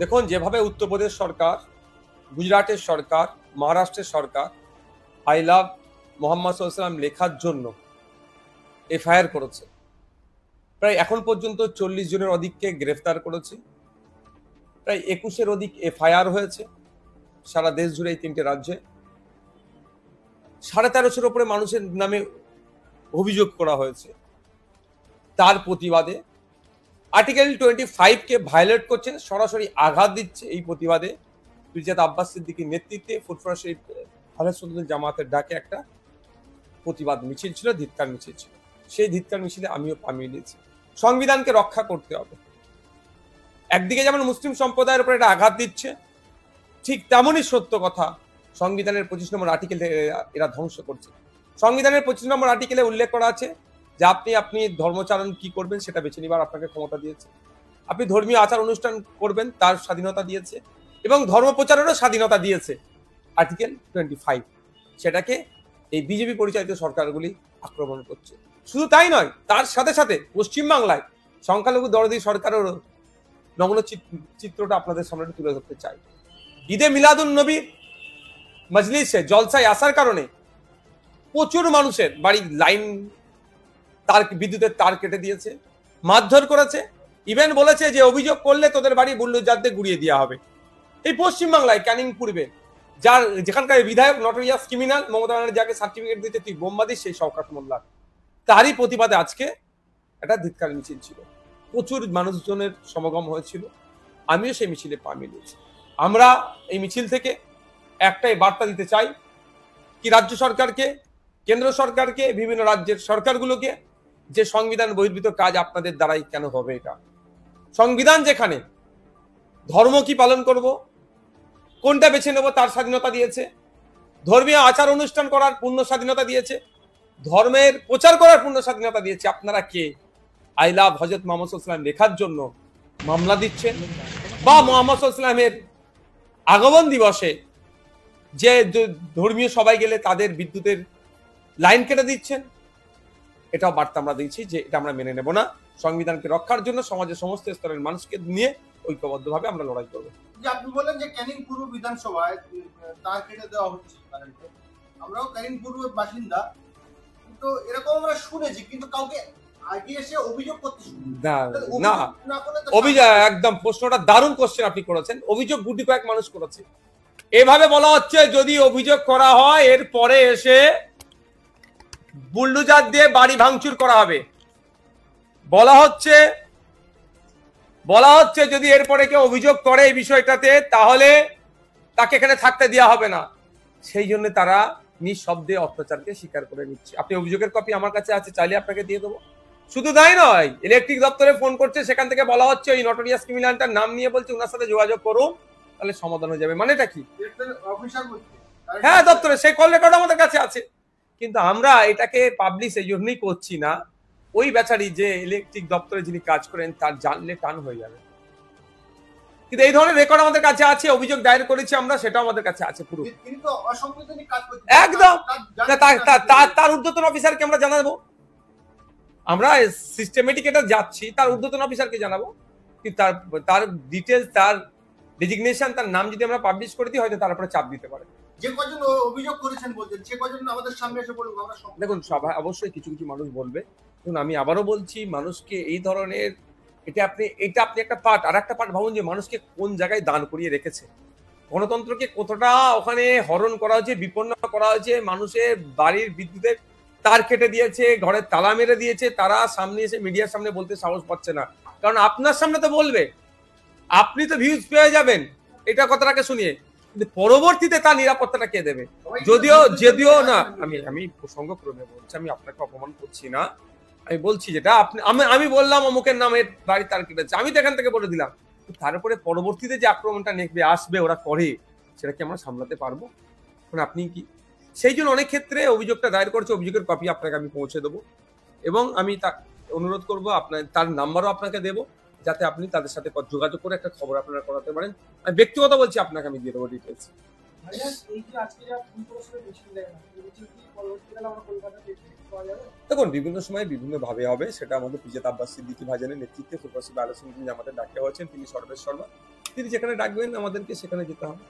দেখুন, যেভাবে উত্তরপ্রদেশ সরকার, গুজরাটের সরকার, মহারাষ্ট্রের সরকার আই লাভ মোহাম্মদ সাল্লাম লেখার জন্য এফআইআর করেছে, প্রায় এখন পর্যন্ত 40 জনের অধিককে গ্রেফতার করেছে, প্রায় 21-এর অধিক এফআইআর হয়েছে সারা দেশ জুড়ে এই 3টে রাজ্যে। 1350-এর উপরে মানুষের নামে অভিযোগ করা হয়েছে। তার প্রতিবাদে আর্টিকেল 25-কে ভায়োলেট করছে, সরাসরি আঘাত দিচ্ছে। এই প্রতিবাদে পিরজাদা আব্বাস সিদ্দিকীর নেতৃত্বে ফুরফুরা শরীফ আহলে সুন্নাত জামাতের ডাকে একটা প্রতিবাদ মিছিল ছিল, ধিক্কার মিছিল ছিল। সেই ধিক্কার মিছিলে আমিও পামিয়ে নিয়েছি। সংবিধানকে রক্ষা করতে হবে। একদিকে যেমন মুসলিম সম্প্রদায়ের উপর এটা আঘাত দিচ্ছে, ঠিক তেমনই সত্য কথা সংবিধানের 25 নম্বর আর্টিকেল এরা ধ্বংস করছে। সংবিধানের 25 নম্বর আর্টিকেলে উল্লেখ করা আছে যে আপনি ধর্মচারণ কি করবেন সেটা বেছে নিবার আপনাকে ক্ষমতা দিয়েছে। আপনি ধর্মীয় আচার অনুষ্ঠান করবেন তার স্বাধীনতা দিয়েছে, এবং ধর্ম প্রচারেরও স্বাধীনতা দিয়েছে আর্টিকেল 25। সেটাকে এই বিজেপি পরিচালিত সরকারগুলি আক্রমণ করছে। শুধু তাই নয়, তার সাথে সাথে পশ্চিমবাংলায় সংখ্যালঘু দরদি সরকারেরও নগ্ন চিত্রটা আপনাদের সামনে তুলে ধরতে চাই। ঈদে মিলাদুন নবীর মজলিসে জলসায় আসার কারণে প্রচুর মানুষের বাড়ির লাইন, তার বিদ্যুতের তার কেটে দিয়েছে, মারধর করেছে, ইভেন বলেছে যে অভিযোগ করলে তোদের বাড়ি বুল্ডোজারদের গুড়িয়ে দেওয়া হবে। এই পশ্চিমবাংলায় ক্যানিং পূর্বে যেখানকার বিধায়ক নটোরিয়াস ক্রিমিনাল মমতা ব্যানার্জি যাকে সার্টিফিকেট দিতে তুই বোমবাদী, সেই শওকত মোল্লা, তারই প্রতিবাদে আজকে একটা ধিক্কার মিছিল ছিল। প্রচুর মানুষজনের সমাগম হয়েছিল, আমিও সেই মিছিলে পা মিলিয়েছি। আমরা এই মিছিল থেকে একটাই বার্তা দিতে চাই কি রাজ্য সরকারকে, কেন্দ্র সরকারকে, বিভিন্ন রাজ্যের সরকারগুলোকে, যে সংবিধান বহির্ভূত কাজ আপনাদের দ্বারাই কেন হবে? এটা সংবিধান যেখানে ধর্ম কি পালন করব, কোনটা বেছে নেব তার স্বাধীনতা দিয়েছে, ধর্মীয় আচার অনুষ্ঠান করার পূর্ণ স্বাধীনতা দিয়েছে, ধর্মের প্রচার করার পূর্ণ স্বাধীনতা দিয়েছে। আপনারা কে আই লাভ হযরত মুহাম্মদ সাল্লাল্লাহু আলাইহি ওয়াসাল্লাম লেখার জন্য মামলা দিচ্ছেন, বা মুহাম্মদ সাল্লাল্লাহু আলাইহি ওয়াসাল্লামের আগমন দিবসে যে ধর্মীয় সবাই গেলে তাদের বিদ্যুতের লাইন কেটে দিচ্ছেন? এটাও বার্তা আমরা দিচ্ছি যে এটা আমরা মেনে নেব না। সংবিধানকে রক্ষার জন্য সমাজের সমস্ত স্তরের মানুষকে নিয়ে ঐক্যবদ্ধভাবে আমরা লড়াই করব। যে আপনি বললেন যে ক্যানিং পূর্ব বিধানসভায় তার কেটে দেওয়া হচ্ছে, আমরাও ক্যানিং পূর্বের বাসিন্দা, কিন্তু এরকম আমরা শুনেছি, কিন্তু কাউকে আগে এসে অভিযোগ করতে না। অভিযোগ একদম, প্রশ্নটা দারুণ কোশ্চেন আপনি করেছেন। অভিযোগ গুটি কয়েক মানুষ করেছে। এভাবে বলা হচ্ছে যদি অভিযোগ করা হয় এরপরে এসে বুলডোজার দিয়ে বাড়ি ভাঙচুর করা হবে। বলা হচ্ছে যদি এরপরে কেউ অভিযোগ করে এই বিষয়টাতে তাহলে তাকে এখানে থাকতে দেওয়া হবে না। সেই জন্য তারা নিঃশব্দে অত্যাচারকে স্বীকার করে নিচ্ছে। আপনি অভিযোগের কপি আমার কাছে আছে, চাইলে আপনাকে দিয়ে দেবো। শুধু তাই নয়, ইলেকট্রিক দপ্তরে ফোন করছে, সেখান থেকে বলা হচ্ছে ওই নটোরিয়াস ক্রিমিনালটার নাম নিয়ে বলছে ওনার সাথে যোগাযোগ করুন, তাহলে সমাধান হয়ে যাবে। মানেটা কি? হ্যাঁ, দপ্তরে সেই কল রেকর্ড আমাদের কাছে আছে। কিন্তু আমরা এটাকে পাবলিশ এই জন্যই করছি না, ওই বেচারি যে ইলেকট্রিক দপ্তরে যিনি কাজ করেন তার জানলে টান হয়ে যাবে। কিন্তু এই ধরনের রেকর্ড আমাদের কাছে আছে, অভিযোগ দায়ের করেছি আমরা, সেটাও আমাদের কাছে আছে পুরো। একদম তার ঊর্ধ্বতন অফিসারকে আমরা জানাবো, আমরা সিস্টেমেটিক এটা যাচ্ছি, তার ঊর্ধ্বতন অফিসারকে জানাবো। কিন্তু তার ডিটেলস, তার ডেজিগনেশন, তার নাম যদি আমরা পাবলিশ করে দিই হয়তো তার উপরে চাপ দিতে পারে। যে কজন অভিযোগ করেছেন বলছেন, সে কজন আমাদের সামনে এসে বলুন। দেখুন, সবাই অবশ্যই কিছু কিছু মানুষ বলবে। দেখুন, আমি আবারও বলছি, মানুষকে এই ধরনের এটা আপনি একটা পার্ট, আর একটা পার্ট ভাবুন যে মানুষকে কোন জায়গায় দান করিয়ে রেখেছে, গণতন্ত্রকে কতটা ওখানে হরণ করা হয়েছে, বিপন্ন করা হয়েছে, মানুষের বাড়ির বিদ্যুতের তার কেটে দিয়েছে, ঘরের তালা মেরে দিয়েছে। তারা সামনে এসে মিডিয়ার সামনে বলতে সাহস পাচ্ছে না, কারণ আপনার সামনে তো বলবে, আপনি তো ভিউজ পেয়ে যাবেন এটা কথাটাকে শুনিয়ে, কিন্তু পরবর্তীতে তার নিরাপত্তাটা কে দেবে? যদিও না, আমি প্রসঙ্গক্রমে বলছি, আমি আপনাকে অপমান করছি না, আমি বলছি যেটা আমি বললাম অমুকের নামের বাড়ি তার কেটেছে, আমি তো এখান থেকে বলে দিলাম। তারপরে পরবর্তীতে যে আক্রমণটা নেকবে আসবে, ওরা করে, সেটা কি আমরা সামলাতে পারবো? আপনি কি সেই জন্য অনেক ক্ষেত্রে অভিযোগটা দায়ের করছে, অভিযোগের কপি আপনাকে আমি পৌঁছে দেবো, এবং আমি অনুরোধ করবো আপনার তার নাম্বারও আপনাকে দেবো, যাতে আপনি তাদের সাথে যোগাযোগ করে একটা খবর আপনারা করাতে পারেন। আমি ব্যক্তিগত বলছি, আপনাকে আমি দিয়ে দেবো ডিটেলস। দেখুন, বিভিন্ন সময় বিভিন্ন ভাবে হবে, সেটা আমাদের পিরজাদা আব্বাস সিদ্দিকী ভাইজানের নেতৃত্বে ফুরফুরা শরীফ আহলে সুন্নাত জামাতের ডাকে হয়েছেন, তিনি সর্বেসর্বা। মিস্ত্রি যেখানে ডাকবেন আমাদেরকে সেখানে যেতে হবে।